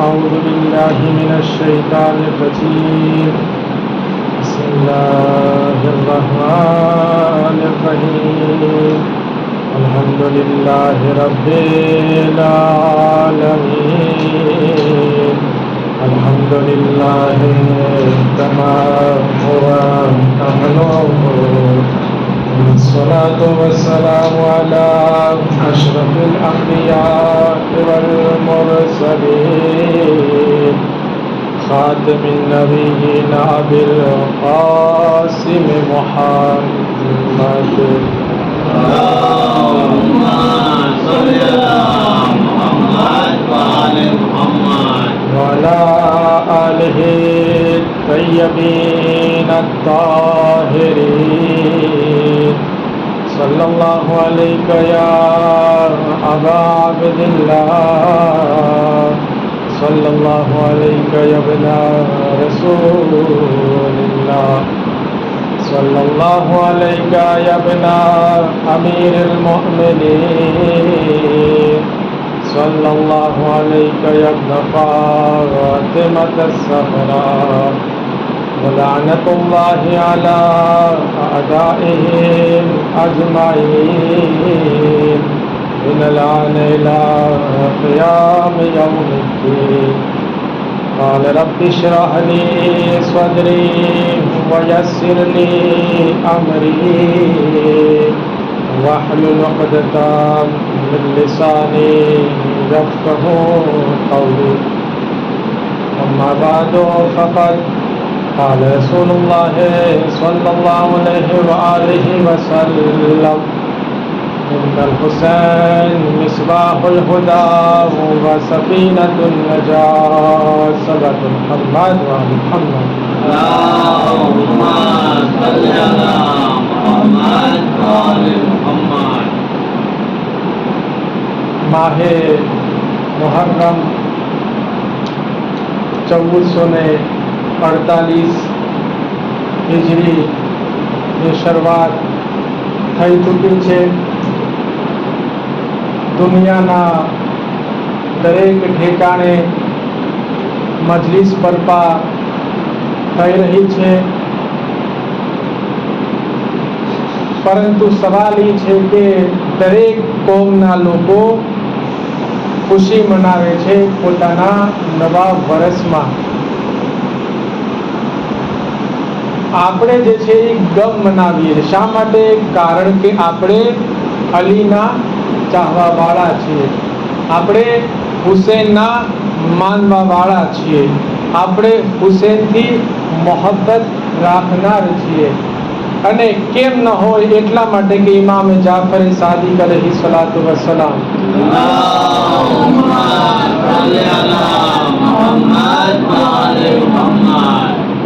أعوذ بالله من الشيطان الرجيم. بسم الله الرحمن الرحيم. الحمد لله رب العالمين. الحمد لله كما هو أهله. الصلاة والسلام على أشرف الأنبياء والمرسلين خاتم النبيين أبي القاسم محمد. اللهم صل على محمد وآل محمد وعلى آله الطيبين الطاهرين. صلى الله عليك يا أبا عبد الله. صلى الله عليك يا ابن رسول الله. صلى الله عليك يا ابن أمير المؤمنين. صلى الله عليك يا ابن فاطمة الزهراء. ولعنة الله على أعدائهم أجمعين من الآن إلى قيام يوم الدين. قال رب اشرح لي صدري ويسر لي أمري واحلل عقدة من لساني يفقهوا قولي. أما بعد فقد قال رسول الله صلى الله عليه وآله وسلم إن الحسين مصباح الهدى وسفينة النجاة. صدق محمد ومحمد. اللهم صل على محمد وآل محمد. माह मुहर्रम 1448 હિજરી ની શરૂઆત થઈ ચૂકી છે. દુનિયાના દરેક ઠેકાણે મજલિસ બરપા થઈ રહી છે, પરંતુ સવાલ એ છે કે દરેક કોમના લોકો ખુશી મનાવે છે પોતાના નવા વર્ષમાં. આપણે જે છે એ ગમ મનાવીએ છીએ. શા માટે? કારણ કે આપણે અલીના ચાહવા વાળા છીએ, આપણે હુસેનના માનવા વાળા છીએ, આપણે હુસેનથી મોહબ્બત રાખનાર છીએ. અને કેમ ન હોય એટલા માટે કે ઇમામ જાફર સાદિક અલૈહિ સલાતુ વસલામ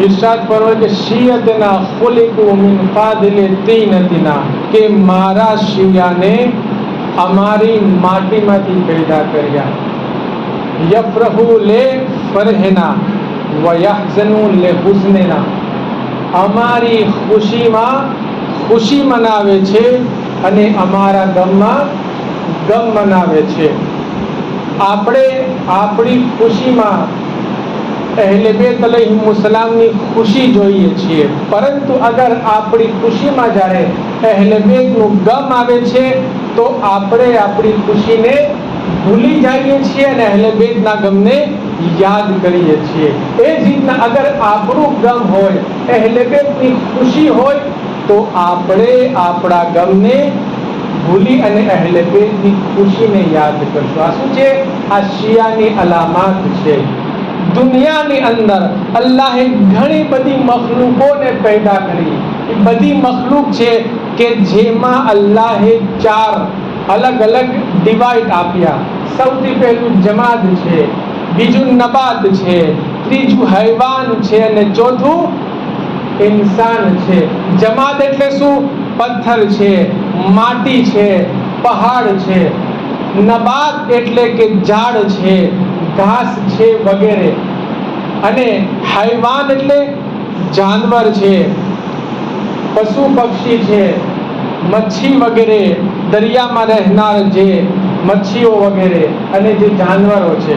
ઇરશાદ ફરમાવે કે શિયતના ખુલિકુ મિન ફાદિલ તીનતિના, કે મારા શિયાને અમારી માટીમાંથી પેદા કર્યા. યફરહુ લે ફરહના વ યહઝનુ લે હુઝનના, અમારી ખુશીમાં ખુશી મનાવે છે અને અમારા ગમમાં ગમ મનાવે છે. આપણે આપણી ખુશીમાં અહેલે બેત અલૈહિસ્સલામની ખુશી જોઈએ છીએ, પરંતુ અગર આપણી ખુશીમાં જ્યારે અહેલે બેતનું ગમ આવે છે તો આપણે આપણી ખુશીને ભૂલી જઈએ છીએ અને અહેલે બેતના ગમને યાદ કરીએ છીએ. એ જ રીતના અગર આપણું ગમ હોય, અહેલે બેતની ખુશી હોય, તો આપણે આપણા ગમને ભૂલી અને અહેલે બેતની ખુશીને યાદ કરશું. આ શું છે? આ શિયાની અલામત છે. દુનિયાની અંદર અલ્લાહે ઘણી બધી મખલૂકોને પેદા કરી. એ બધી મખલૂક છે કે જેમાં અલ્લાહે 4 અલગ અલગ ડિવાઇડ આપ્યા. સૌથી પહેલું જમાદ છે, બીજું નબાત છે, ત્રીજું હૈવાન છે અને ચોથું ઇન્સાન છે. જમાદ એટલે શું? પથ્થર છે, માટી છે, પહાડ છે. નબાત એટલે કે ઝાડ છે, ઘાસ છે વગેરે. અને હૈવાન એટલે જાનવર છે, પશુ પક્ષી છે, મચ્છી વગેરે, દરિયામાં રહેનાર જે મચ્છીઓ વગેરે અને જે જાનવરો છે.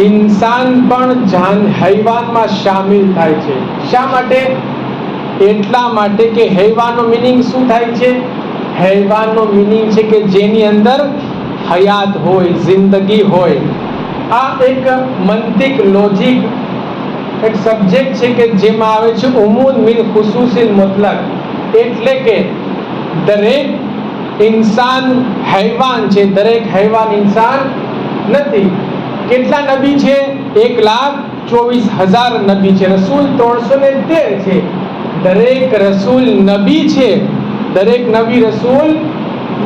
ઇન્સાન પણ હૈવાનમાં શામિલ થાય છે. શા માટે? એટલા માટે કે હૈવાનનો મિનિંગ શું થાય છે? હૈવાનનો મિનિંગ છે કે જેની અંદર હયાત હોય, જિંદગી હોય. આ એક મંતિક લોજિક એક સબ્જેક્ટ છે કે જેમાં આવે છે ઉમૂદ મિન ખુસૂસિલ મુતલક, એટલે કે દરેક ઇન્સાન હૈવાન છે, દરેક હૈવાન ઇન્સાન નથી. કેટલા નબી છે? 1,24,000 નબી છે. રસૂલ 313 છે. દરેક રસૂલ નબી છે, દરેક નબી રસૂલ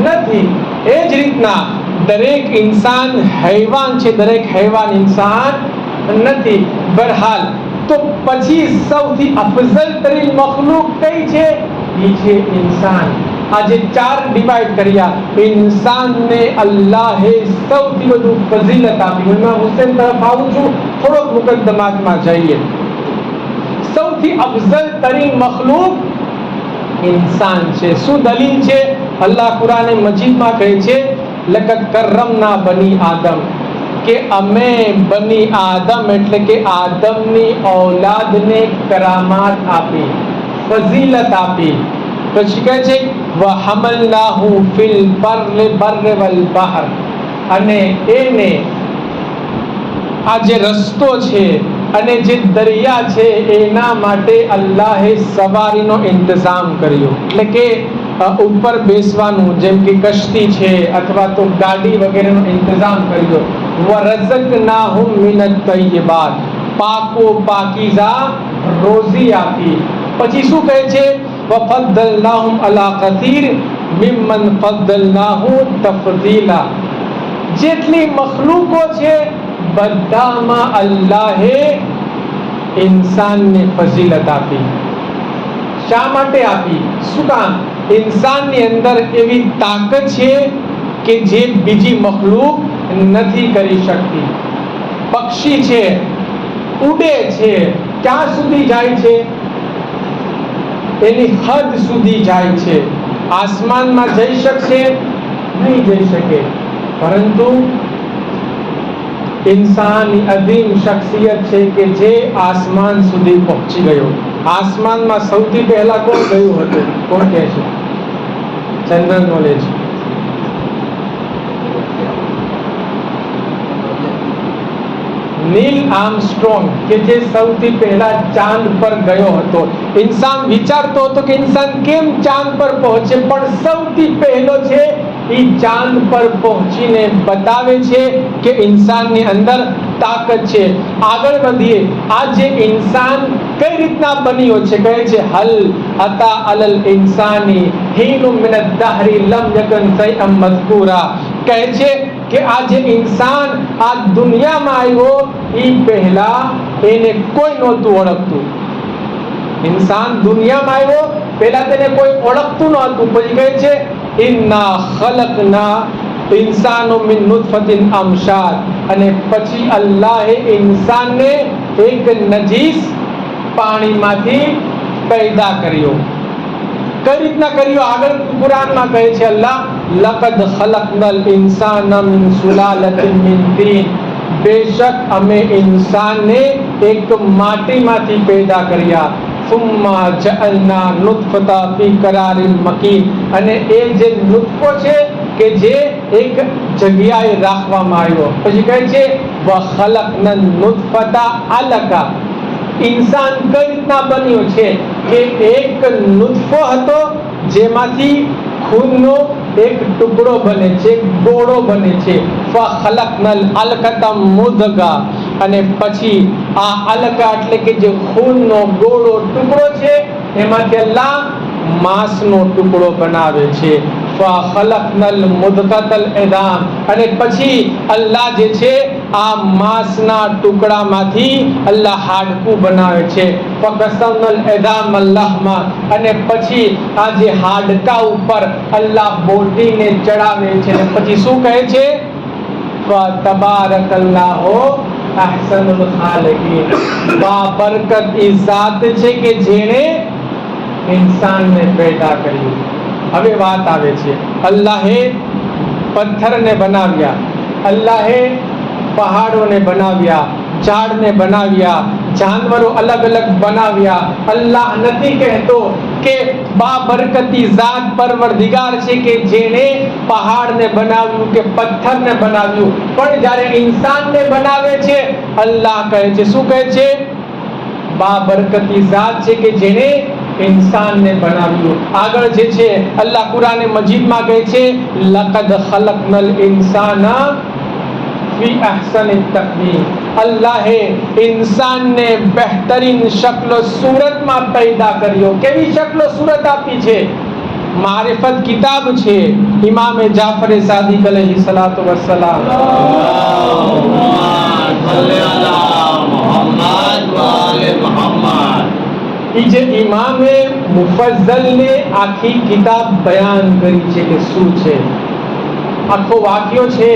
નથી. એ જ રીતના દરેક ઇન્સાન હૈવાન છે, દરેક હૈવાન ઇન્સાન નથી. બહરહાલ તો પછી સૌથી અફઝલ તરીન મખલૂક કઈ છે? એ છે ઇન્સાન. આજે 4 ડિવાઈડ કર્યા. ઇન્સાનને અલ્લાહે સૌથી વધુ ફઝીલત આપી. હું હુસેન તરફ આવું છું, થોડોક મુકદ્દમાતમાં જઈએ. સૌથી અફઝલ તરીન મખલૂક ઇન્સાન છે. શું દલીલ છે? અલ્લાહ કુરાન મજીદમાં કહે છે લકદ કરમના બની આદમ, કે અમે બની આદમ એટલે કે આદમની ઔલાદને કરામાત આપી, ફઝીલત આપી. પછી કહે છે વહમલનાહુ ફિલ બર્ર વલ બહર, અને એને આ જે રસ્તો છે અને જે દરિયા છે એના માટે અલ્લાહે સવારીનો ઇંતજામ કર્યો. એટલે કે ઉપર બેસવાનું, જેમ કે કશ્તી છે અથવા તો ગાડી વગેરેનો ઇંતજામ કર્યો. વરઝકનાહુમ મિનત તય્યબાત, પાકો પાકીઝા રોઝી આપી. પછી શું કહે છે? વફદ્દલનાહુમ અલા કસીર મિમ્મન ફદ્દલનાહુ તફદીલા. જેટલી મખલૂકો છે બધામાં અલ્લાહે ઇન્સાનને ફઝીલત આપી. શા માટે આપી? શું કામ? ઇન્સાનની અંદર એવી તાકાત છે કે જે બીજી મખલૂક નથી કરી શકતી. પક્ષી છે, ઉડે છે, ક્યાં સુધી જાય છે? એની હદ સુધી જાય છે. આસમાનમાં જઈ શકશે? નહીં જઈ શકે. પરંતુ ઇન્સાનની અદીમ શખ્સિયત છે કે જે આસમાન સુધી પહોંચી ગયો. આસમાનમાં સૌથી પહેલા કોણ ગયું હતું? કોણ કહે છે? General knowledge. નીલ આર્મસ્ટ્રોંગ, કે જે સૌથી પહેલા ચાંદ પર ગયો હતો. ઇન્સાન વિચારતો હતો કે ઇન્સાન કેમ ચાંદ પર પહોંચે, પણ સૌથી પહેલો છે એ ચાંદ પર પહોંચીને બતાવે છે કે ઇન્સાનની અંદર તાકાત છે. આગળ વધીએ. આ જે ઇન્સાન કઈ રીતના બન્યો છે? કહે છે હલ અતા અલલ ઇન્સાની હીનુ મિનદ દહરી લમ યકન શૈઅમ મઝકૂરા. કહે છે કે આ જે ઇન્સાન આ દુનિયામાં આવ્યો એ પહેલા એને કોઈ નહોતું ઓળખતું. ઇન્સાન દુનિયામાં આવ્યો પહેલા તેને કોઈ ઓળખતું નહોતું. પછી કહે છે ઇન્ના ખલકના ઇન્સાનો મિન નુતફતિન અમશાદ, અને પછી અલ્લાહે ઇન્સાનને એક નજીસ પાણીમાંથી પેદા કર્યો. કઈ રીતના કર્યો? આગળ કુરાનમાં કહે છે અલ્લાહ લકદ ખલકનલ ઇન્સાન મિન સુલાલતિન મિન તીન, બેશક અમે ઇન્સાનને એક માટીમાંથી પેદા કર્યા. સુમ્મા જઅલના નુતફતા ફી કરારિન મકીન, અને એ જે નુતફો છે કે જે એક જગ્યાએ રાખવામાં આવ્યો. પછી કહે છે વખલકનન નુતફતા અલકા. ઇન્સાન કઈ રીતના બન્યો છે કે એક નુતફો હતો જેમાંથી ખૂનનો એક ટુકડો બને છે, ગોળો બને છે. ફખલકનલ અલકતા મુદગા, અને પછી આ અલકા એટલે કે જે ખૂનનો ગોળો ટુકડો છે એમાંથી અલ્લાહ માંસનો ટુકડો બનાવે છે. ફખલકનલ મુદગતલ ઇદામ, અને પછી અલ્લાહ જે છે આ માંસના ટુકડામાંથી અલ્લાહ હાડકું બનાવે છે. ફકસમનલ ઇદામ અલ્લાહમાં, અને પછી આ જે હાડકા ઉપર અલ્લાહ બોટીને ચડાવે છે. અને પછી શું કહે છે? તબારકલ્લાહુ અહસનુલ ખાલિકીન. બાબરકત એ ઝાત છે કે જેણે ઇન્સાનને પેદા કર્યું. હવે વાત આવે છે અલ્લાહે પથ્થરને બનાવ્યા, અલ્લાહે પહાડોને બનાવ્યા, ઝાડને બનાવ્યા, જાનવરો અલગ અલગ બનાવ્યા. અલ્લાહ નથી કહેતો કે બાબરકતી ઝાત પરવરદિગાર છે કે જેણે પહાડને બનાવ્યું કે પથ્થરને બનાવ્યું, પણ જ્યારે ઇન્સાનને બનાવે છે અલ્લાહ કહે છે, શું કહે છે? બાબરકતી ઝાત છે કે જેણે ઇન્સાનને બનાવ્યું. આગળ જે છે અલ્લાહ કુરાન મજીદમાં કહે છે, લaqad ખલકનલ ઇન્સાના ફી અહસન તકવીમ. અલ્લાહે ઇન્સાનને બહેતરીન શક્લો સૂરતમાં પેદા કર્યો. કેવી શક્લો સૂરત આપી છે? મારિફત કિતાબ છે, ઇમામ જાફર સાદિક અલૈહિ સલાતુ વસ્સલામ. જે ઇમામે મુફઝ્ઝલને આખી કિતાબ બયાન કરી છે કે શું છે. આખો વાક્યો છે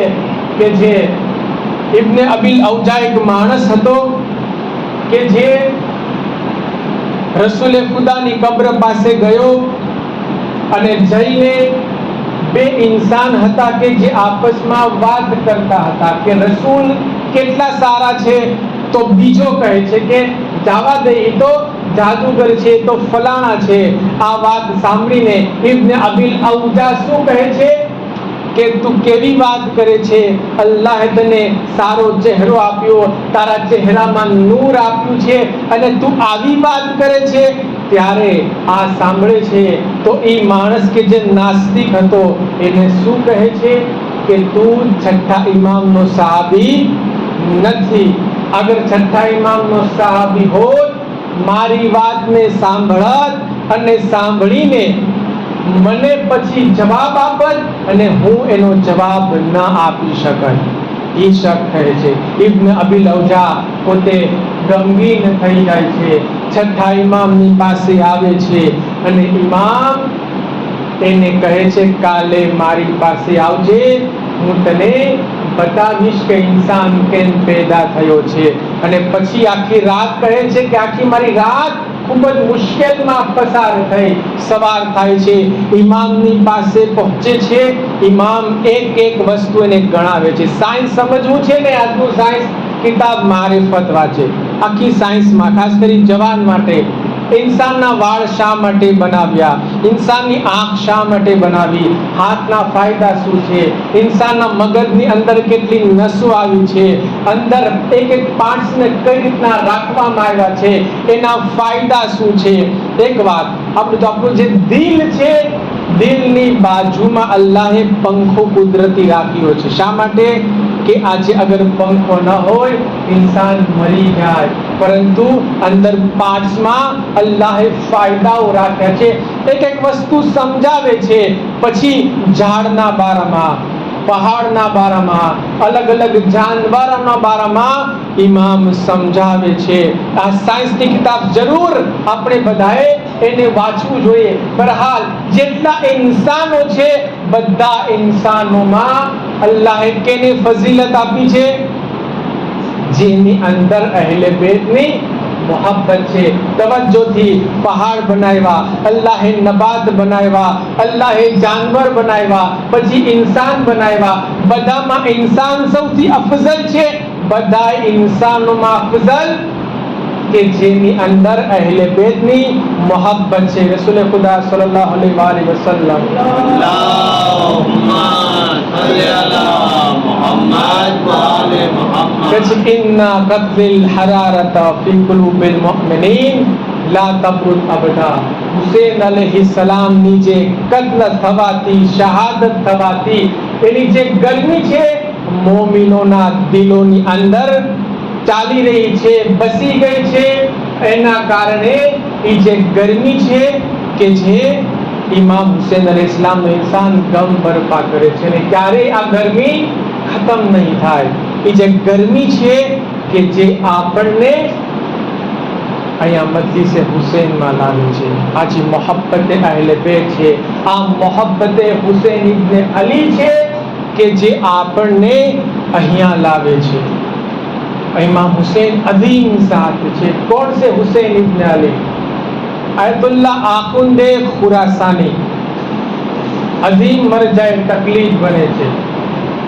કે જે ઇબ્ને અબીલ ઔજા એક માણસ હતો કે જે રસૂલે ખુદાની કબ્ર પાસે ગયો અને જઈને બે ઇન્સાન હતા કે જે આપસમાં વાત કરતા હતા કે રસૂલ કેટલા સારા છે. તો બીજો કહે છે કે જાવા દે, એ તો જાદુગર છે, તો ફલાણા છે. આ વાત સાંભળીને ઇબ્ને અબીલ ઔજા શું કહે છે કે તું કેવી વાત કરે છે? અલ્લાહે તને સારો ચહેરો આપ્યો, તારા ચહેરામાં નૂર આપ્યું છે અને તું આવી વાત કરે છે. ત્યારે આ સાંભળે છે તો એ માણસ કે જે નાસ્તિક હતો એને શું કહે છે કે તું છઠ્ઠા ઇમામનો સહાબી નથી. અગર છઠ્ઠા ઇમામનો સહાબી હોત, મારી વાતને સાંભળત અને સાંભળીને મને પછી જવાબ આપત અને હું એનો જવાબ ન આપી શકત. એ શક કહે છે. ઇબ્ન અબીલ ઔજા પોતે ગમગીન થઈ જાય છે, છઠ્ઠા ઇમામની પાસે આવે છે અને ઇમામ એને કહે છે કાલે મારી પાસે આવજે, હું તને બતાવીશ કે ઇન્સાન કેમ પેદા થયો છે. અને પછી આખી રાત કહે છે કે આખી મારી રાત ખૂબ જ મુશ્કેલમાં પસાર થઈ. સવાર થાય છે, ઇમામની પાસે પહોંચે છે. ઇમામ એક એક વસ્તુ એને ગણાવે છે. સાયન્સ સમજવું છે ને, આજનું સાયન્સ કિતાબ મારિફત વાંચે. આખી સાયન્સમાં ખાસ કરી જવાન માટે ઇન્સાનના વાળ શા માટે બનાવ્યા, ઇન્સાનની આંખ શા માટે બનાવી, હાથના ફાયદા શું છે, ઇન્સાનના મગજની અંદર કેટલી નસો આવી છે, અંદર એક એક પાર્ટ્સને કઈ રીતના રાખવામાં આવ્યા છે, એના ફાયદા શું છે. એક વાત, આપણું જે દિલ છે, દિલની બાજુમાં અલ્લાહે પંખો કુદરતી રાખ્યો છે. શા માટે? કે આજે અગર પંખો ન હોય ઇન્સાન મરી જાય, પરંતુ અંદર પાર્ટ્સમાં અલ્લાહે ફાયદાઓ રાખ્યા છે. એક એક વસ્તુ સમજાવે છે. પછી ઝાડના બારામાં, પહાડના બારામાં, અલગ અલગ જાનવરોના બારામાં ઇમામ સમજાવે છે. આ સાયન્સની કિતાબ જરૂર આપણે બધાએ એને વાંચવું જોઈએ. બહરહાલ જેટલા ઇન્સાનો છે, બધા ઇન્સાનોમાં અલ્લાહે કેને ફઝીલત આપી છે? જેની અંદર અહેલે બેતની મોહબ્બત છે. તવજ્જોથી પહાડ બનાવ્યા, અલ્લાહે નબાત બનાવ્યા, અલ્લાહે જાનવર બનાવ્યા, પછી ઇન્સાન બનાવ્યા. બધામાં ઇન્સાન સૌથી અફઝલ છે. બધા ઇન્સાનોમાં અફઝલ કે જેની અંદર અહેલે બેતની મોહબ્બત છે. રસૂલ ખુદા સલ્લલ્લાહુ અલૈહિ વસલ્લમ ઇન્ના કત્લિલ હરારતા ફી કુલુબિલ મુમિનીન લા તબરુદ અબદા. હુસૈન અલૈહિસ્સલામની જે કત્લ થવાથી, શહાદત થવાથી એની જે ગરમી છે મોમિનોના દિલોની અંદર ચાલી રહી છે, બસી ગઈ છે. એના કારણે એ જે ગરમી છે કે જે ઇમામ હુસૈન અલૈહિસ્સલામનો ઇન્સાન ગમ બરપા કરે છે અને ક્યારેય આ ગરમી ખતમ નહીં થાય. એ જે ગરમી છે કે જે આપણને અહીંયા મજલિસે હુસૈનમાં લાવે છે. આજી મોહબ્બતે અહેલે બેત છે. આ મોહબ્બતે હુસૈન ઇબ્ન અલી છે કે જે આપણને અહીંયા લાવે છે. ઇમામ હુસૈન અઝીમ ઝાત છે. કોણ છે હુસૈન ઇબ્ન અલી? આયતુલ્લાહ આખુંદે ખુરાસાની અઝીમ મરજાએ તકલીફ બને છે.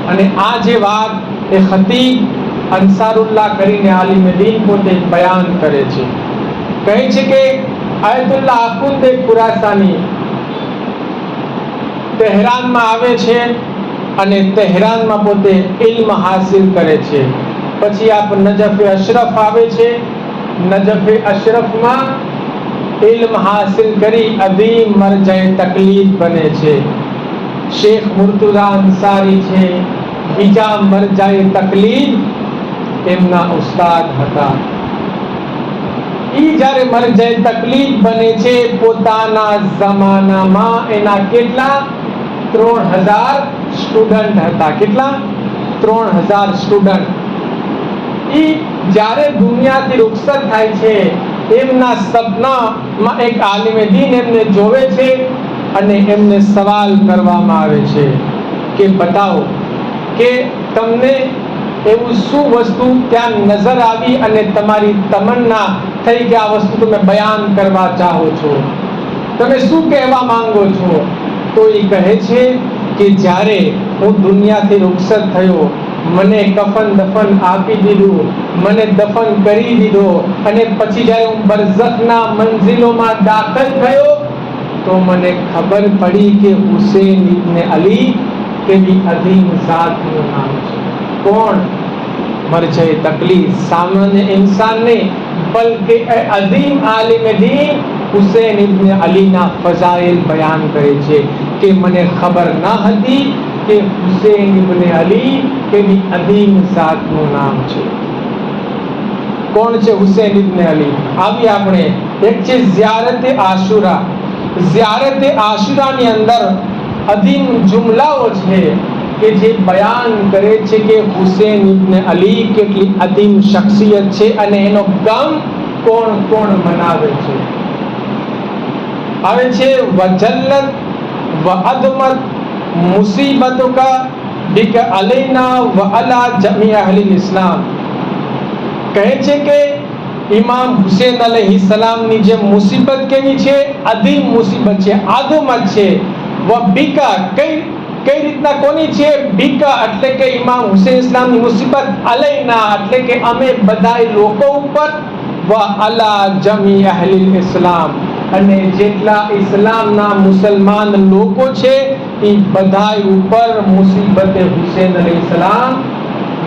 અને આ જે વાત એ ખતીબ અંસારુલ્લાહ કરીને આલિમ દીન પોતે બયાન કરે છે. કહે છે કે આયતુલ્લાહ આખુંદે ખુરાસાની તહેરાનમાં આવે છે અને તહેરાનમાં પોતે ઇલ્મ હાસિલ કરે છે. પછી આપ નજફે અશરફ આવે છે. નજફે અશરફમાં ઇલ્મ હાસિલ કરી અદીમ મરજાએ તકલીફ બને છે. શેખ મુર્તુઝા અંસારી છે, બીજા મરજાએ તકલીફ એમના ઉસ્તાદ હતા. ઈ જ્યારે મરજાએ તકલીફ બને છે, પોતાના જમાનામાં એના કેટલા 3000 સ્ટુડન્ટ હતા. કેટલા? 3000 સ્ટુડન્ટ. ઈ જ્યારે દુનિયાથી રૂખસત થાય છે, એમના સપનામાં એક આલિમે દીન એમને જોવે છે અને એમને સવાલ કરવામાં આવે છે કે બતાવો કે તમને એવું શું વસ્તુ ત્યાં નજર આવી અને તમારી તમન્ના થઈ કે આ વસ્તુ તમે બયાન કરવા ચાહો છો, તમે શું કહેવા માંગો છો? તો એ કહે છે કે જ્યારે હું દુનિયાથી રૂખસત થયો, મને કફન દફન આપી દીધું, મને દફન કરી દીધો અને પછી જ્યારે હું બરઝખના મંઝિલોમાં દાખલ થયો તો મને ખબર પડી કે હુસૈન ઇબ્ન અલી કેવી અધીમ ઝાતનું નામ છે. કોણ? મરજાએ તકલીફ. સામાન્ય ઇન્સાન નહીં, બલ્કે અધીમ આલિમ દીન હુસૈન ઇબ્ન અલીના ફઝાઇલ બયાન કરે છે કે મને ખબર ન હતી કે હુસૈન ઇબ્ન અલી કેવી અધીમ ઝાતનું નામ છે. કોણ છે હુસૈન ઇબ્ન અલી? આવી આપણે એક છે ઝિયારત આશુરા. ઝિયારત આશુરાની અંદર અધીમ જુમલાઓ છે કે જે બયાન કરે છે કે હુસૈન ઇબ્ન અલી કેટલી અધીમ શખ્સિયત છે અને એનો ગમ કોણ કોણ મનાવે છે. આવે છે વજલ્લત વ અદમત મુસીબતો કા બિક અલૈના વ અલા જમી અહલી ઇસ્લામ. કહે છે કે ઇમામ હુસૈન અલૈહિસ્સલામની જે મુસીબત કેવી છે, અધીમ મુસીબત છે, આદમત છે. વ બીકા કઈ રીતના કોની છે? બીકા એટલે કે ઇમામ હુસૈન ઇસ્લામની મુસીબત અલૈના એટલે કે અમે બધાય લોકો ઉપર, વ અલા જમી અહલી ઇસ્લામ અને જેટલા ઇસ્લામના મુસલમાન લોકો છે એ બધાય ઉપર મુસીબતે હુસૈન અલૈહિસ્સલામ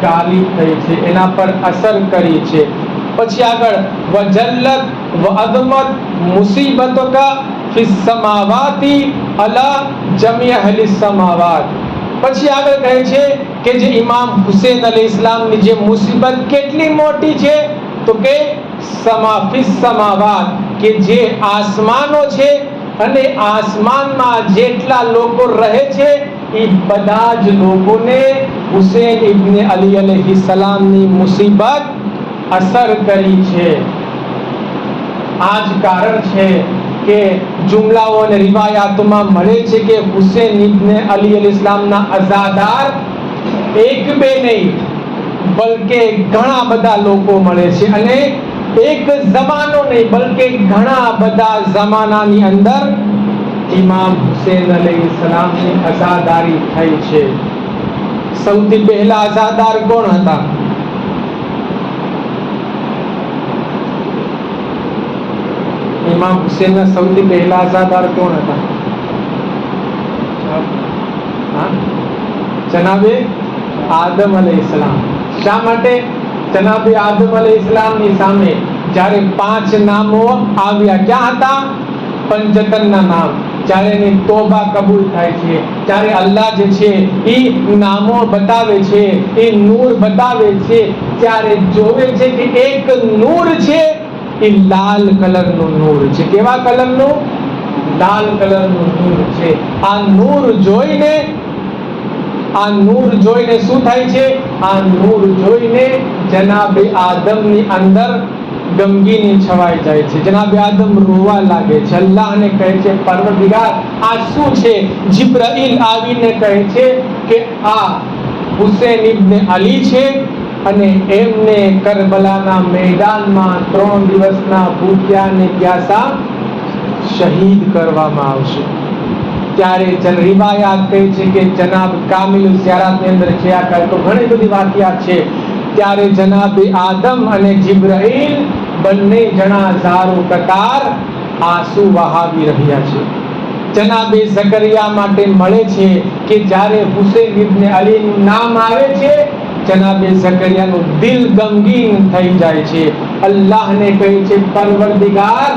ગાલિબ થઈ છે, એના પર અસર કરી છે. પછી આગળ વજલ્લત વ અદમત મુસીબતો કા ફિસ સમાવાતી અલા જમી અહલી સમાવાત. પછી આગળ કહે છે કે જે ઇમામ હુસૈન અલૈહિસ્સલામની જે મુસીબત કેટલી મોટી છે, તો કે ફિસ સમાવાત કે જે આસમાનો છે અને આસમાનમાં જેટલા લોકો રહે છે એ બધા જ લોકોને હુસૈન ઇબ્ન અલી અલૈહિસ્સલામની મુસીબત અસર કરી છે. આ જ કારણ છે કે જુમલાઓ અને રિવાયાતોમાં મળે છે કે હુસૈન ઇબ્ન અલી અલૈહિસ્સલામના અઝાદાર એક બે નહીં બલ્કે ઘણા બધા લોકો મળે છે અને એક જમાનો નહીં બલ્કે ઘણા બધા જમાનાની અંદર ઇમામ હુસૈન અલૈહિસ્સલામની અઝાદારી થઈ છે. સૌથી પહેલા અઝાદાર કોણ હતા? ઇમામ હુસૈનના સૌથી પહેલા અઝાદાર કોણ હતા? જનાબે આદમ અલૈહિસ્સલામ. શા માટે? જનાબે આદમ અલૈહિસ્સલામની સામે જ્યારે 5 નામો આવ્યા, ક્યાં હતા? પંચતનના નામ. જ્યારે એની તોબા કબૂલ થાય છે, ત્યારે અલ્લાહ જે છે એ નામો બતાવે છે, એ નૂર બતાવે છે, ત્યારે જોવે છે કે એક નૂર છે એ લાલ કલરનું નૂર છે. કેવા કલરનું? લાલ કલરનું નૂર છે. આ નૂર જોઈને શું થાય છે? આ નૂર જોઈને જનાબે આદમની અંદર ગમગીની છવાઈ જાય છે. જનાબે આદમ રોવા લાગે છે. અલ્લાહને કહે છે પરવરદિગાર આ શું છે? જિબ્રાઈલ આવીને કહે છે કે આ હુસૈન ઇબ્ન અલી છે અને એમને કરબલાના મેદાનમાં 3 દિવસના ભૂખ્યા અને પ્યાસા શહીદ કરવામાં આવશે. ત્યારે રિવાયાત કહે છે કે જનાબ કામિલ ઝિયારાતની અંદર છે, આ તો ઘણી બધી વાકિયાત છે ત્યારે જનાબે આદમ અને જિબ્રાઈલ બંને જણા ઝારો કતાર આંસુ વહાવી રહ્યા છે. જનાબે ઝકરિયા માટે મળે છે કે જ્યારે હુસૈન ઇબ્ન અલીનું નામ આવે છે, જનાબે ઝકરિયાનું દિલ ગમગીન થઈ જાય છે. અલ્લાહને કહે છે, પરવરદિગાર,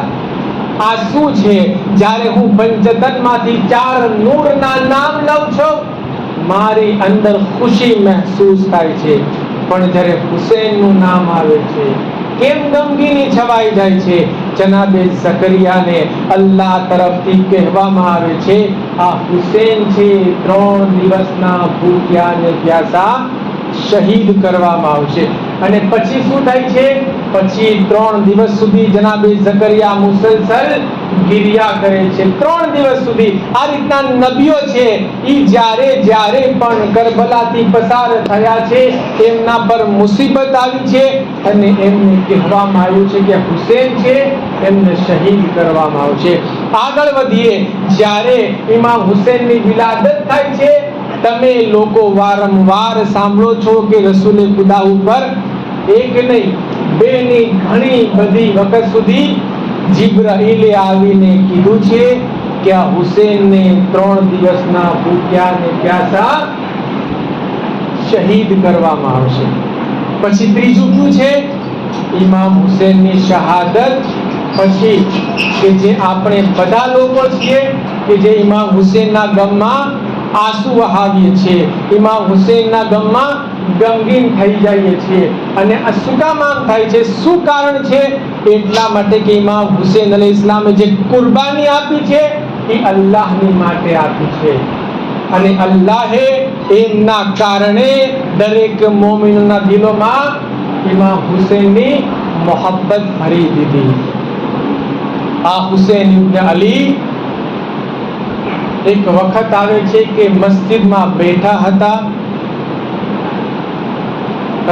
આ શું છે? જ્યારે હું પંચતનમાંથી 4 નૂરના નામ લઉં છું, મારી અંદર ખુશી મહેસૂસ થાય છે, પણ જ્યારે હુસૈનનું નામ આવે છે, કેમ ગમગીની છવાઈ જાય છે? જનાબે ઝકરિયાને અલ્લાહ તરફથી કહેવામાં આવે છે, આ હુસૈન છે, 3 દિવસના ભૂખ્યા અને પ્યાસા શહીદ કરવામાં આવશે. અને પછી શું થાય છે? પછી 3 દિવસ સુધી જનાબે ઝકરિયા મુસલસલ ગિરિયા કરે છે. 3 દિવસ સુધી આ રીતના નબીઓ છે, એ જ્યારે પણ કરબલાથી પસાર થયા છે, એમના પર મુસીબત આવી છે અને એમને કહેવામાં આવ્યું છે કે હુસૈન છે, એમને શહીદ કરવામાં આવશે. આગળ વધીએ, જ્યારે ઇમામ હુસૈનની વિલાદત થાય છે, તમે લોકો વારંવાર સાંભળો છો કે રસૂલે ખુદા ઉપર એક નહીં, 2 નહીં, ઘણી બધી વખત સુધી જિબ્રાઈલે આવીને કીધું છે કે આ હુસૈનને 3 દિવસના ભૂખ્યા અને પ્યાસા શહીદ કરવામાં આવશે. પછી ત્રીજું શું છે? ઇમામ હુસૈનની શહાદત પછી કે જે આપણે બધા લોકો છીએ કે જે ઇમામ હુસૈનના ગમમાં આંસુ વહાવીએ છીએ, ઇમામ હુસૈનના ગમમાં ગમગીન થઈ જઈએ છીએ. અને આ શું કામ આમ થાય છે? શું કારણ છે? એટલા માટે કે ઇમામ હુસૈન અલૈહિસ્સલામે જે કુરબાની આપી છે, એ અલ્લાહની માટે આપી છે, અને અલ્લાહે એમના કારણે દરેક મોમિનોના દિલોમાં ઇમામ હુસૈનની મોહબ્બત ભરી દીધી. આ હુસૈન ઇબ્ન અલી એક વખત આવે છે કે મસ્જિદમાં બેઠા હતા,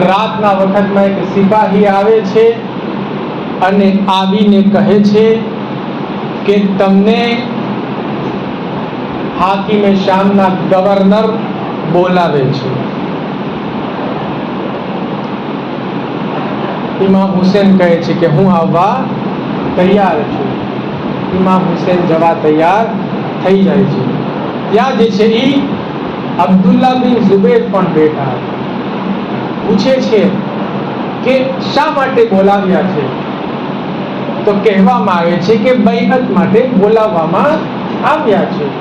રાતના વખતમાં એક સિપાહી આવે છે અને આવીને કહે છે કે તમને હાકિમે શામના ગવર્નર બોલાવે છે. ઇમામ હુસૈન કહે છે કે હું આવવા તૈયાર છું. ઇમામ હુસૈન જવા તૈયાર થઈ જાય છે. ત્યાં જે છે એ અબ્દુલ્લા બિન ઝુબૈર પણ બેઠા હતા. પૂછે છે કે શા માટે બોલાવ્યા છે? તો કહેવામાં આવે છે કે બૈઅત માટે બોલાવવામાં આવ્યા છે.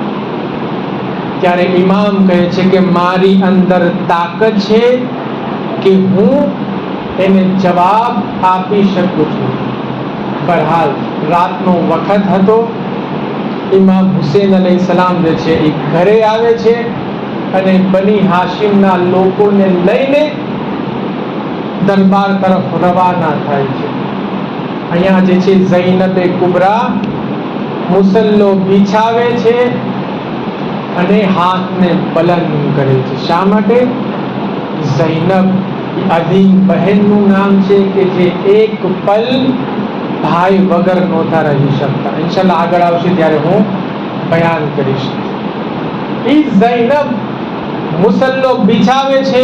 ત્યારે ઇમામ કહે છે કે મારી અંદર તાકાત છે કે હું એને જવાબ આપી શકું છું. બહરહાલ રાતનો વખત હતો. ઇમામ હુસૈન અલૈહિસ્સલામ જે છે એ ઘરે આવે છે અને બની હાશિમના લોકોને લઈને દરબાર તરફ રવાના થાય છે. અહીંયા જે છે ઝૈનબે કુબરા મુસલ્લો બિછાવે છે અને હાથને બલંદ કરે છે. શા માટે? ઝૈનબ અદીમ બહેનનું નામ છે કે જે એક પલ ભાઈ વગર નહોતા રહી શકતા. ઇન્શાલ્લાહ આગળ આવશે ત્યારે હું બયાન કરીશ. એ ઝૈનબ મુસલ્લો બિછાવે છે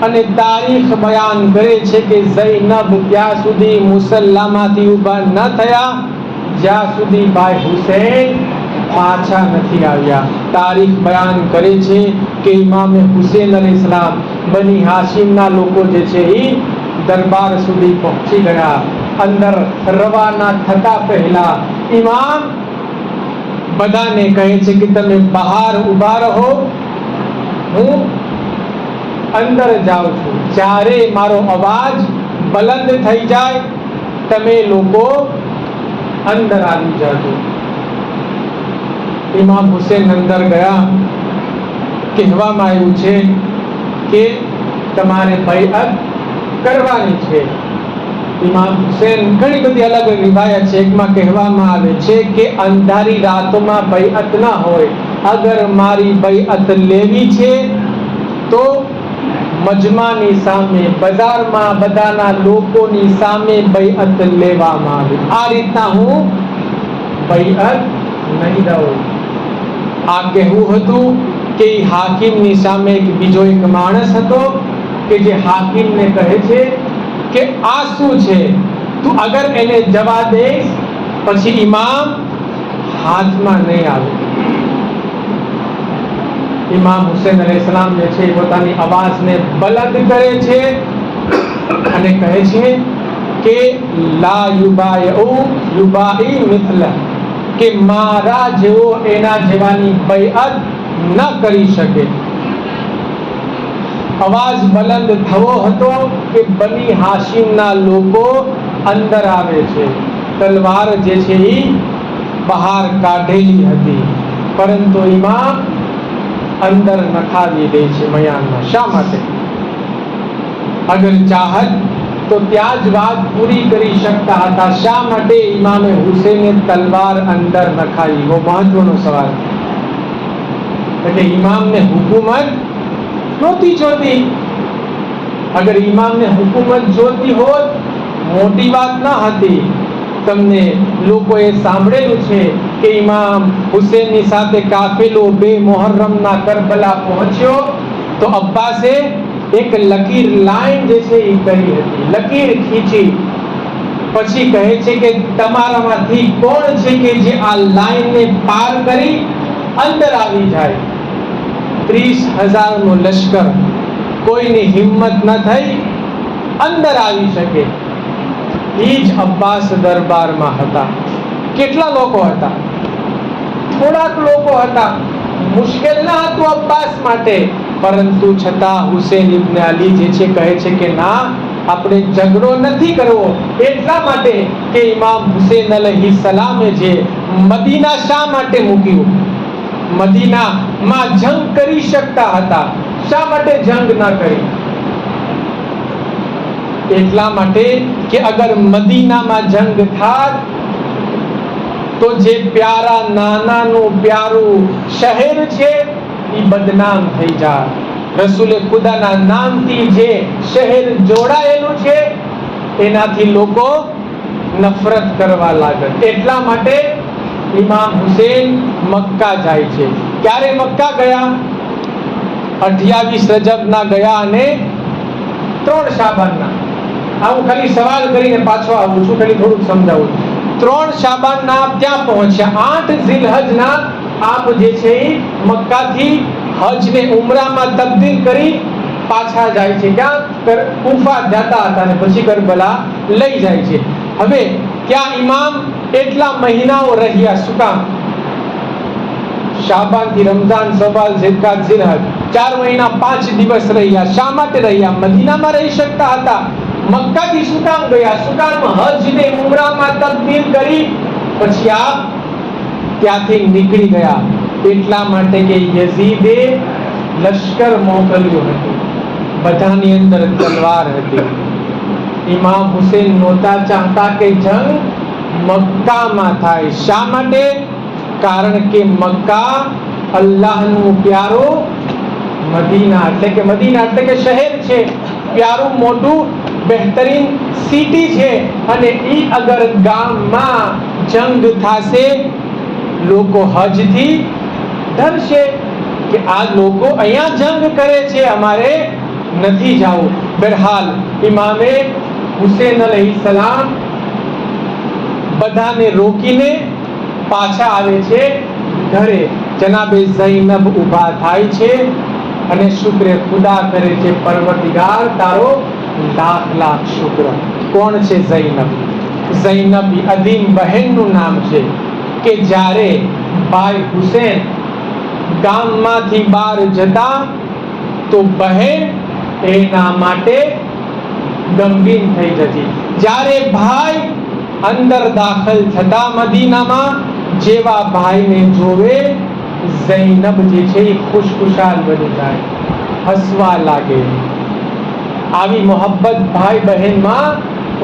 અને તારીખ બયાન કરે છે કે ઝૈનબ ત્યાં સુધી મુસલ્લામાંથી ઊભા ન થયા જ્યાં સુધી ભાઈ હુસૈન પાછા નથી આવ્યા. તારીખ બયાન કરે છે કે ઇમામે હુસૈન અલૈહિસ્સલામ બની હાશિમના લોકો જે છે એ દરબાર સુધી પહોંચી ગયા. અંદર રવાના થતા પહેલા ઇમામ બધાને કહે છે કે તમે બહાર ઊભા રહો, હું અંદર જાઉં છું. જ્યારે મારો અવાજ બલંદ થઈ જાય તમે લોકો અંદર આવી જાજો. ઇમામ હુસૈન અંદર ગયા. કહેવામાં આવ્યું છે કે તમારે બૈઅત કરવાની છે. ઇમામ હુસૈન ઘણી બધી અલગ રિવાયત છે. એકમાં કહેવામાં આવે છે કે અંધારી રાતોમાં બૈઅત ના હોય, અગર મારી બૈઅત લેવી છે તો મજમાની સામે, બજારમાં બધાના લોકોની સામે બૈઅત લેવામાં આવે. આ રીતના હું બૈઅત નહીં દઉં. આ કહેવું હતું કે હાકિમની સામે બીજો એક માણસ હતો કે જે હાકિમને કહે છે કે આ શું છે, તું અગર એને જવા દઈશ પછી ઇમામ હાથમાં નહીં આવે. ઇમામ હુસેન અલૈહિસ્સલામ જે છે પોતાની અવાજને બલંદ કરે છે અને કહે છે કે લા યુબાઈ મિથલા, કે મારા જેવો એના જેવાની બૈઅત ન કરી શકે. અવાજ બલંદ થવો હતો કે બની હાશિમના લોકો અંદર આવે છે. તલવાર જે છે એ બહાર કાઢેલી હતી, પરંતુ ઇમામ અંદર નખાવી દે છે મયાનમાં. શા માટે? અગર ચાહત તો ત્યાં જ વાત પૂરી કરી શકતા હતા. શા માટે ઇમામે હુસેને તલવાર અંદર નખાવી? બહુ મહત્વનો સવાલ. એટલે ઇમામને હુકુમત નહોતી જોતી. અગર ઇમામને હુકુમત જોતી હોત મોટી વાત ન હતી. તમને લોકોએ સાંભળેલું છે કે ઇમામ હુસેનની સાથે કાફિલો 2 મુહર્રમના કરબલા પહોંચ્યો તો અબ્બાસે એક લકીર લાઈન જે છે એ કરી હતી, લકીર ખીચી. પછી કહે છે કે તમારામાંથી કોણ છે કે જે આ લાઈનને પાર કરી અંદર આવી જાય? 30,000 નો લશ્કર, કોઈની હિંમત ન થઈ અંદર આવી શકે. એ જ અબ્બાસ દરબારમાં હતા. કેટલા લોકો હતા? થોડાક લોકો હતા. મુશ્કેલ ના હતું અબ્બાસ માટે, પરંતુ છતાં હુસેન ઇબ્ન અલી જે છે કહે છે કે ના, આપણે ઝઘડો નથી કરવો. એટલા માટે કે ઇમામ હુસેન અલૈહિસ્સલામે જે મદીના શા માટે મૂક્યું? મદીનામાં જંગ કરી શકતા હતા, શા માટે જંગ ના કરી? એટલા માટે કે અગર મદીનામાં જંગ થાત તો જે પ્યારા નાનાનું પ્યારું શહેર છે એ બદનામ થઈ જાય. રસૂલે ખુદાના નામથી જે શહેર જોડાયેલું છે એનાથી લોકો નફરત કરવા લાગે. એટલા માટે ઇમામ હુસેન મક્કા જાય છે. ક્યારે મક્કા ગયા? 28 રજબના ગયા અને 3 શાબાનના. હું ખાલી સવાલ કરીને પાછો આવું છું, ખાલી થોડુંક સમજાવું. 3 શાબાનના ત્યાં પહોંચ્યા. 8 ઝિલહજના આપ જે છે મક્કાથી હજને ઉમરામાં તબદીલ કરી પાછા જાય છે. ક્યાં? કુફા જતા હતા અને પછી કરબલા લઈ જાય છે. હવે ત્યાં ઇમામ એટલા મહિનાઓ રહ્યા. શું કામ? શાબાન થી રમઝાન, સવાલ, ઝિલકાત, ઝિલહજ 4 મહિના 5 દિવસ રહ્યા. શા માટે રહ્યા? મદીનામાં રહી શકતા હતા. મક્કાથી શું કામ ગયા? શું કામ હજને ઉમરામાં તબદીલ કરી પછી આપ ત્યાંથી નીકળી ગયા? એટલા માટે કે યઝીદે લશ્કર મોકલ્યું હતું, બધાની અંદર તલવાર હતી. ઇમામ હુસેન નહોતા ચાહતા કે જંગ મક્કામાં થાય. શા માટે? કારણ કે મક્કા અલ્લાહનું પ્યારું મદીના એટલે કે શહેર છે, પ્યારું મોટું બહેતરીન સિટી છે. અને ઈ અગર ગામમાં જંગ થાશે લોકો હજથી ડરશે કે આ લોકો અહીંયા જંગ કરે છે, અમારે નથી જવું. બહરહાલ ઇમામે હુસેન અલૈહિસ્સલામ બધાને રોકીને પાછા આવે છે ઘરે. જનાબે ઝૈનબ ઊભા થાય છે અને શુક્ર ખુદા કરે છે, પરવરદિગાર તારો લાખ લાખ શુક્ર. કોણ છે ઝૈનબ? ઝૈનબ અદીમ બહેનનું નામ છે કે જ્યારે ભાઈ હુસેન ગામમાંથી બહાર જતા તો બહેન એના માટે ગમગીન થઈ જતી. જ્યારે ભાઈ અંદર દાખલ થતા મદીનામાં, જેવા ભાઈને જોવે ઝૈનબ જે છે એ ખુશખુશાલ બની જાય, હસવા લાગે. આવી મોહબ્બત ભાઈ બહેનમાં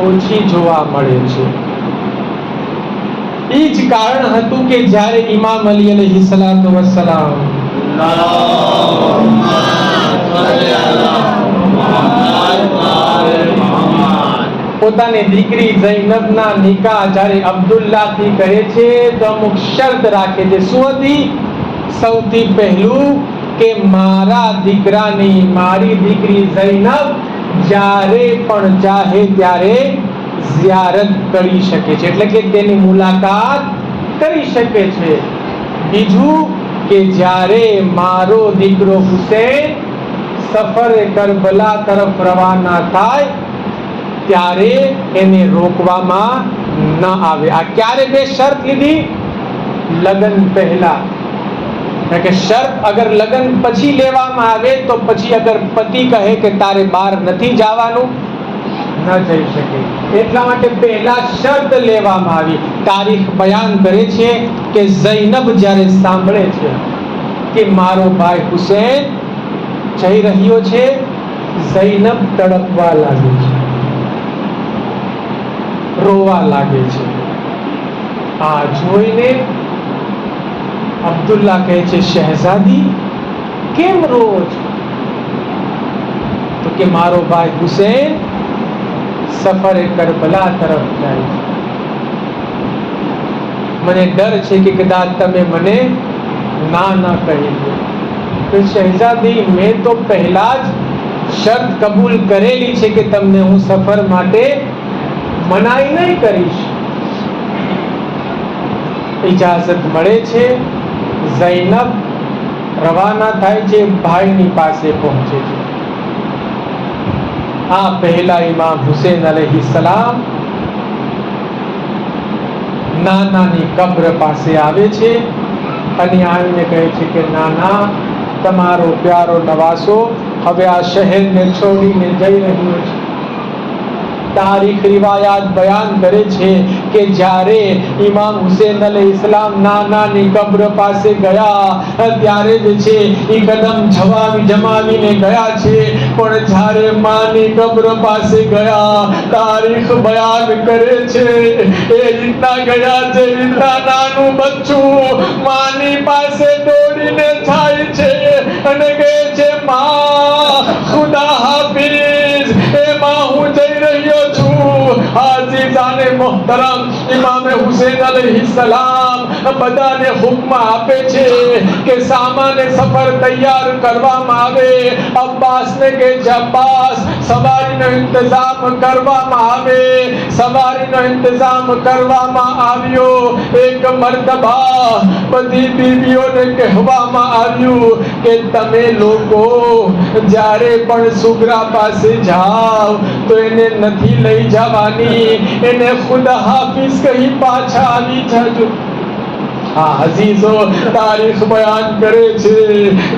ઓછી જોવા મળે છે. એ જ કારણ હતું કે જ્યારે ઇમામ અલી અલૈહિસ્સલાતુ વસ્સલામ પોતાની દીકરી ઝૈનબના નિકાહ જ્યારે અબ્દુલ્લાહથી કરે છે તો અમુક શરત રાખે છે. શું હતી? સૌથી પહેલું કે મારા દીકરાની, મારી દીકરી ઝૈનબ જ્યારે પણ ચાહે ત્યારે ઝિયારત કરી શકે છે, એટલે કે તેની મુલાકાત કરી શકે છે. બીજું કે જ્યારે મારો દીકરો હુસૈન સફરે કરબલા તરફ રવાના થાય ત્યારે એને રોકવામાં ન આવે. આ ક્યારે બે શરત લીધી? લગ્ન પહેલા. કે શરત અગર લગ્ન પછી લેવામાં આવે તો પછી અગર પતિ કહે કે તારે બહાર નથી જવાનું, ન જઈ શકે. એટલા માટે પહેલા શરત લેવામાં આવી. તારીખ બયાન કરે છે કે ઝૈનબ જ્યારે સાંભળે છે કે મારો ભાઈ હુસૈન જઈ રહ્યો છે, ઝૈનબ તડપવા લાગે છે, રોવા લાગે છે. આ જોઈને અબ્દુલ્લા કહે છે, શહેઝાદી કેમ રોવો છો? તો કે મારો ભાઈ હુસૈન સફરે કરબલા તરફ જાય છે, મને ડર છે કે કદાચ તમે મને ના કહી દો. તો શહેઝાદી, મેં તો પહેલા જ શરત કબૂલ કરેલી છે કે તમને હું સફર માટે મનાઈ નહીં કરીશ. ઇજાઝત મળે છે. ઝૈનબ રવાના થાય છે, ભાઈની પાસે પહોંચે છે. આ પહેલા ઇમામ હુસૈન અલૈહિસ્સલામ નાનાની કબ્ર પાસે આવે છે અને આવીને કહે છે કે નાના, તમારો પ્યારો નવાસો હવે આ શહેરને છોડીને જઈ રહ્યો છે. તારીખ રિવાયાત બયાન કરે છે કે જ્યારે ઇમામ હુસૈન અલૈહિસ્સલામ નાનાની કબ્ર પાસે ગયા ત્યારે જ છે એ કદમ જમાવીને ગયા છે, પણ જ્યારે માની કબ્ર પાસે ગયા તારીખ બયાન કરે છે એ રીતના ગયા જે રીતના નાનું બચ્ચું માની પાસે દોડીને જાય છે અને કહે છે, માં ખુદા હાફિઝ, એ માં હું જઈ રહ્યો છું. આજીઝાને મોહતરમ ઇમામ હુસૈન અલૈહિસ્સલામ બધાને હુક્મ આપે છે કે સામાન સફર તૈયાર કરવામાં આવે. અબ્બાસને કહે છે, અબ્બાસ સવારીનો ઇંતજામ કરવામાં આવે. સવારીનો ઇંતજામ કરવામાં આવ્યો. એક મર્તબા બધી બીવીઓને કહેવામાં આવ્યું કે તમે લોકો જ્યારે પણ સુગરા પાસે જાઓ તો એને નથી લઈ જવાની, એને ખુદ હાફિઝ કહી પાછા આવી જજો. હા અઝીઝો, તારીખ બયાન કરે છે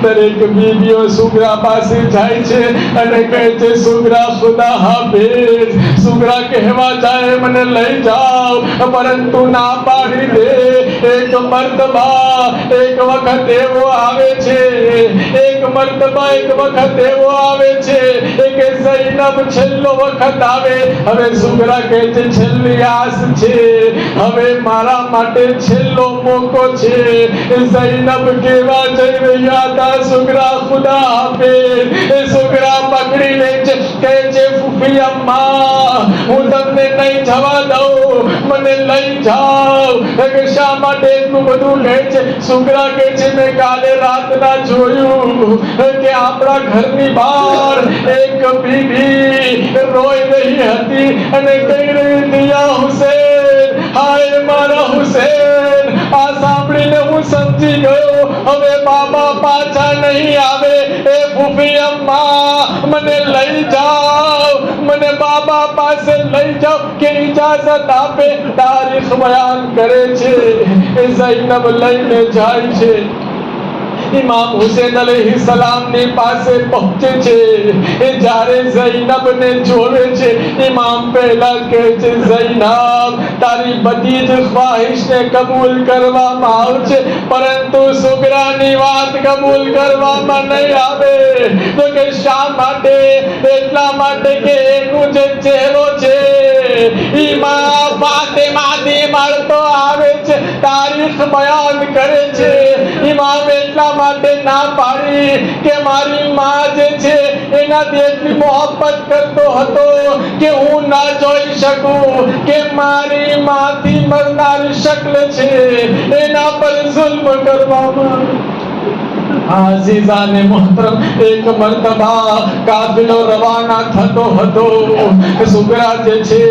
દરેક બીવીઓ સુગરા પાસે જાય છે અને કહે છે, સુગરા ખુદા હાફિઝ. સુગરા કહેવા જાય મને લઈ જાઓ, પરંતુ ના પાડી દે. એક મર્તબા એક વખત એવો આવે છે, એક વખત એવો આવે છે કે ઝૈનબ છેલ્લો વખત આવે. હવે સુગરા કહે છે, છેલ્લી આસ છે, હવે મારા માટે છેલ્લો મોકો છે. ઝૈનબ કેવા જઈ રહ્યા હતા, સુગરા ખુદા હાફિઝ. સુગરા પકડી લે છે, કહે છે, ફૂફી અમ્મા હું તમને નહીં જવા દઉં, મને લઈ જાઓ. શા માટે એટલું બધું કહે છે? સુગરા કહે છે, મેં કાલે રાતના જોયું કે આપણા ઘરની બહાર એક બીબી રોઈ રહી હતી અને કહી રહી હતી, યા હુસૈન, હાય મારા હુસૈન. આ સાંભળીને હું સમજી ગયો હવે બાબા પાછા નહીં આવે. એ ફૂફી અમ્મા મને લઈ જાઓ, મને બાબા પાસે લઈ જાઓ કે ઇજાઝત આપે. તારીખ બયાન કરે છે એ ઝૈનબ લઈને જાય છે. ઇમામ હુસૈન અલૈહિસ્સલામ ની પાસે પહોંચે છે. એ જ્યારે ઝૈનબ ને જોવે છે, ઇમામ પહેલા કહે છે, ઝૈનબ તારી બધી જ ખ્વાહિશ ને કબૂલ કરવામાં આવશે, પરંતુ સુગરાની વાત કબૂલ કરવામાં નહીં આવે. તો કે શા માટે? એટલા માટે કે એનું જે ચહેરો છે ઇમામ ફાતિમાથી મળતો આવે છે. તારીખ બયાન કરે છે ઇમામ એટલા માટે ના પાડી કે મારી માં જે છે એનાથી એટલી મોહબ્બત કરતો હતો કે હું ના જોઈ શકું કે મારી માંથી મરનારી શક્લ છે એના પર જુલ્મ કરવામાં આવે. આઝીઝાને મોહતરમ એક મર્તબા કાફિલો રવાના થતો હતો. સુગરા જે છે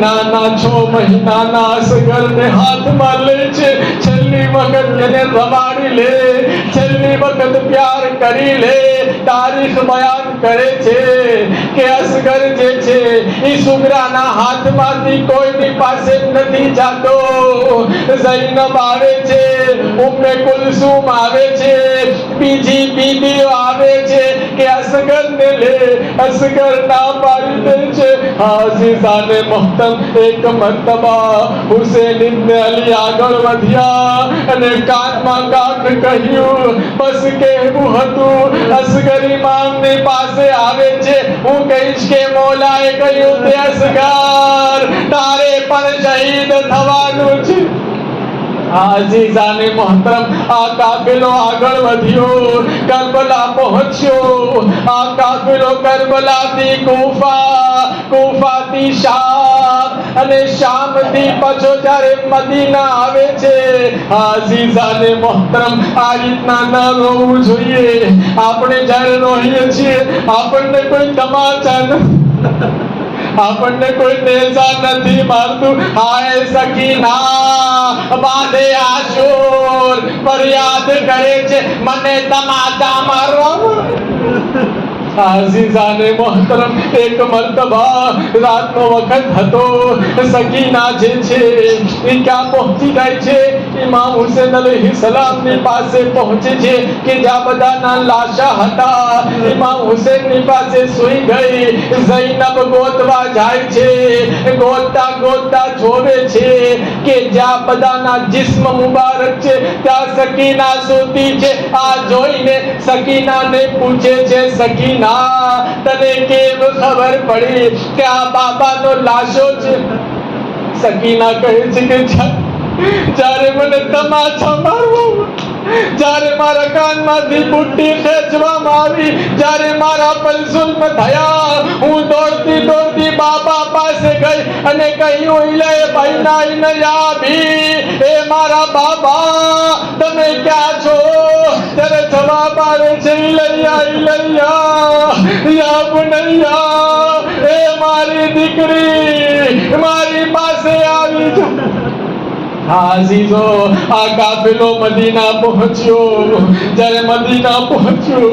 નાના 6 મહિનાના અસગરને હાથમાં લે છે. છેલ્લી વખત એને રવાડી લે, છેલ્લી વખત પ્યાર કરી લે. તારીખ બયાન કરે છે કે અસગર જે છે એ સુગરાના હાથમાંથી કોઈની પાસે નથી જાતો. ઝૈનબ આવે છે, ઉમ્મે કુલસુમ આવે છે, બીજી બીબીઓ આવે છે કે અસગરને લે. અસગર ના પાડી દે છે. આઝીઝાને મોહતરમ એક મર્તબા હુસૈન ઇબ્ન અલી આગળ વધ્યા અને કાનમાં કાંક કહ્યું. બસ કહેવું હતું. અસગર ઇમામની પાસે આવે છે. હું કહીશ કે મોલાએ કહ્યું તે અસગર તારે પણ શહીદ થવાનું છે. આઝીઝાને મોહતરમ આ કાફિલો આગળ વધ્યો, કરબલા પહોંચ્યો. આ કાફિલો કરબલાથી કૂફા, કૂફાથી શામ અને શામથી પાછો જ્યારે મદીના આવે છે. આઝીઝાને મોહતરમ આ રીતના ન રોવું જોઈએ. આપણે જ્યારે રોઈએ છીએ આપણને કોઈ તમાચા નથી, આપણને કોઈ નેઝા નથી મારતું. હાય સકીના બાદે આશોર ફરિયાદ કરે છે મને તમાચા મારવા. આઝીઝાને મોહતરમ એક મર્તબા રાતનો વખત હતો. સકીના જે છે એ ક્યાં પહોંચી જાય છે? ઇમામ હુસૈન અલૈહિસ્સલામની પાસે પહોંચે છે કે જ્યાં બધાના લાશા હતા. ઇમામ હુસૈનની પાસે સૂઈ ગઈ. ઝૈનબ ગોતવા જાય છે. ગોતતા ગોતતા જોવે છે કે જ્યાં બધાના જિસ્મ મુબારક છે ત્યાં સકીના સૂતી છે. આ જોઈને સકીનાને પૂછે છે, સકીના તને કેમ ખબર પડી કે આ બાબાનો લાશો છે? સકીના કહે છે કે જ્યારે મને તમાચા મારવા, જ્યારે મારા કાનમાંથી બુટ્ટી ખેંચવામાં આવી, જ્યારે મારા પર જુલ્મ થયા, હું દોડતી દોડતી બાબા પાસે ગઈ અને કહ્યું ઇલે બૈના ઇનયાબી, એ મારા બાબા તમે ક્યાં છો? ત્યારે જવાબ આવે છે ઇલૈયા ઇલૈયા યા બુનૈયા, એ મારી દીકરી મારી પાસે આવી જા. આઝીઝો આ કાફિલો મદીના પહોંચ્યો. જ્યારે મદીના પહોંચ્યો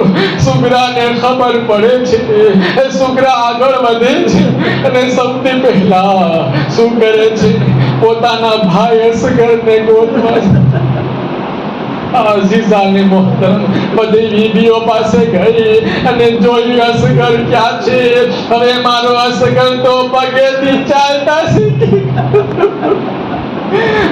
સુગરાને ખબર પડે છે. સુગરા આગળ વધે છે અને સૌથી પહેલા શું કરે છે? પોતાના ભાઈ અસગરને ગોતવા. આઝીઝાને મોહતરમ બધી બીબીઓ પાસે ગઈ અને જોયું અસગર ક્યાં છે. હવે મારો અસગર તો પગેથી ચાલતા શીખી,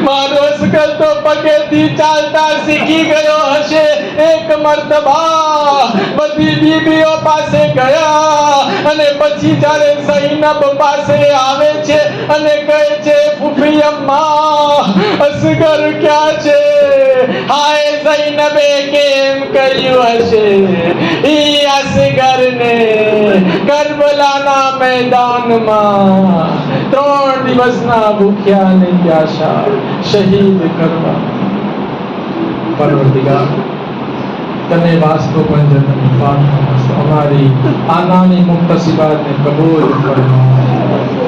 મારો અસગર તો પગેથી ચાલતા શીખી ગયો હશે. એક મર્તબા બધી બીબીઓ પાસે ગયા અને પછી જ્યારે ઝૈનબ પાસે આવે છે અને કહે છે ફૂફી અમ્મા અસગર ક્યાં છે? હાય ઝૈનબે કેમ કર્યું હશે? ઈ અસગરને કરબલાના મેદાનમાં 3 દિવસના ભૂખ્યા અને પ્યાસા શહીદ કરવા. પરવરદિગાર તને વાસ્તો પંજરની પાઠ અમારી આ નાની મુક્તસીબાતને કબૂલ ફરમાવ.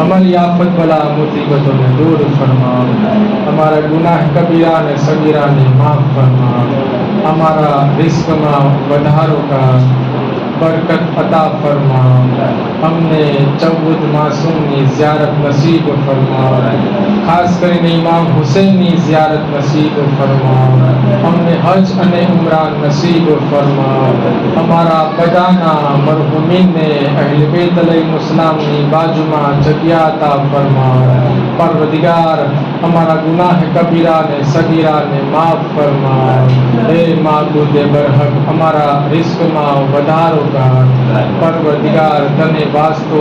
અમારી આફત બલા મુસીબતોને દૂર ફરમાવ. અમારા ગુનાહ કબીરા અને સગીરાને માફ ફરમાવ. અમારા રિસ્કમાં વધારો કર, बरकत अता फरमाओ. हमने 14 मासूमની ઝિયારત નસીબ ફરમાઓ. ખાસ કરીને ઇમામ હુસૈનની ઝિયારત નસીબ ફરમાઓ. અમને હજ અને ઉમરા નસીબ ફરમાઓ. અમારા બધાના મરહુમીનને અહેલ બેત અલૈહિસ્સલામની બાજુમાં જગ્યા અતા ફરમાઓ. પરવરદિગાર અમારા ગુનાહ કબીરાને સગીરાને માફ ફરમાઓ. હે માબૂદ બરહક અમારા રિસ્કમાં વધારો કર. પરવરદિગાર તને વાસ્તો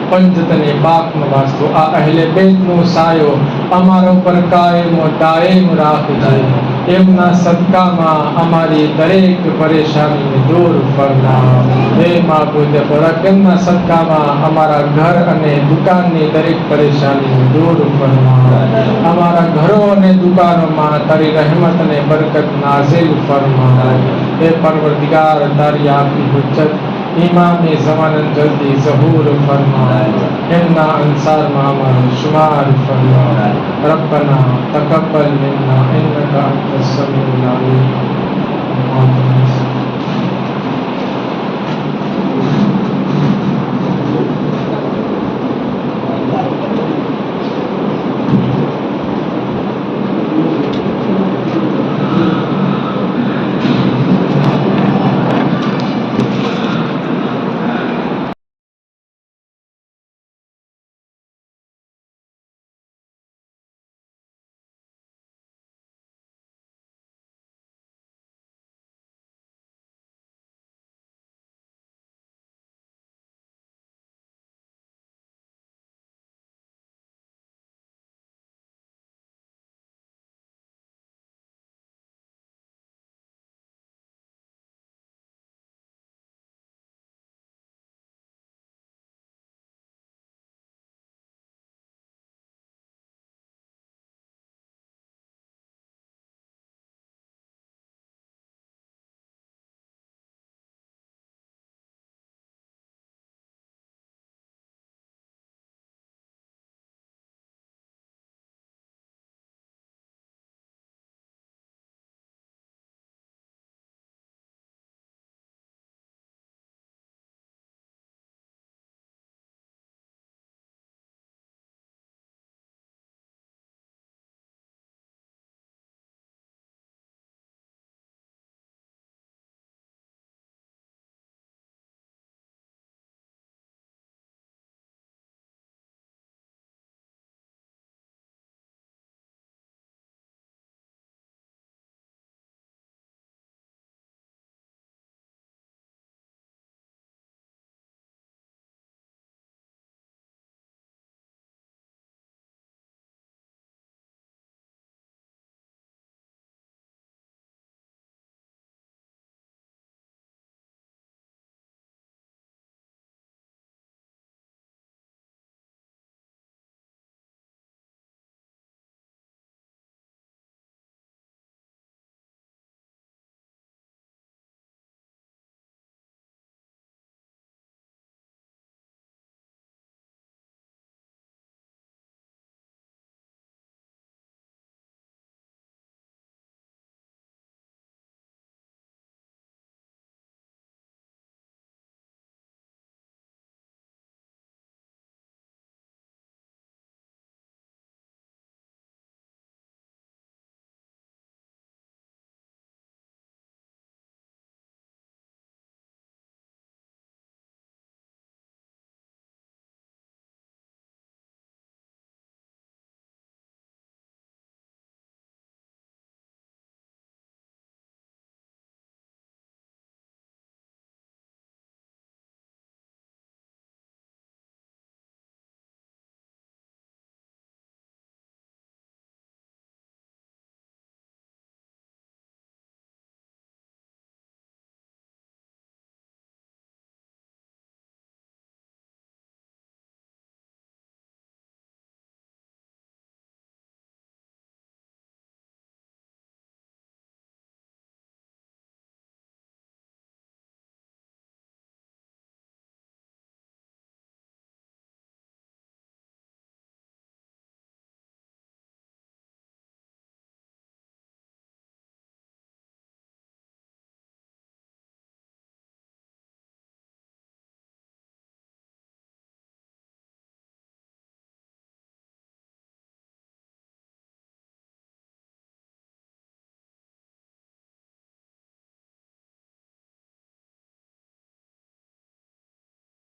પંજ તને પાકનો વાસ્તો આ અહેલે બેતનો સાયો અમારા ઉપર કાયમ દાયમ રાખજે. એમના સદકામાં અમારી દરેક પરેશાનીને દૂર ફરમાવ. હે માબૂદ બરક એમના સદકામાં અમારા ઘર અને દુકાનની દરેક પરેશાનીને દૂર ફરમાવ. અમારા ઘરો અને દુકાનોમાં તારી રહેમત અને બરકત નાઝિલ ફરમાવ. ए परवरदिगार तारी आपकी हुज्जत इमाम ज़मानन जल्दी ज़हूर फरमा, इन्ना अंसार मामर शुमार फरमा, रब्बना तकब्बल मिन्ना इन्नका अंतस समीउल अलीम।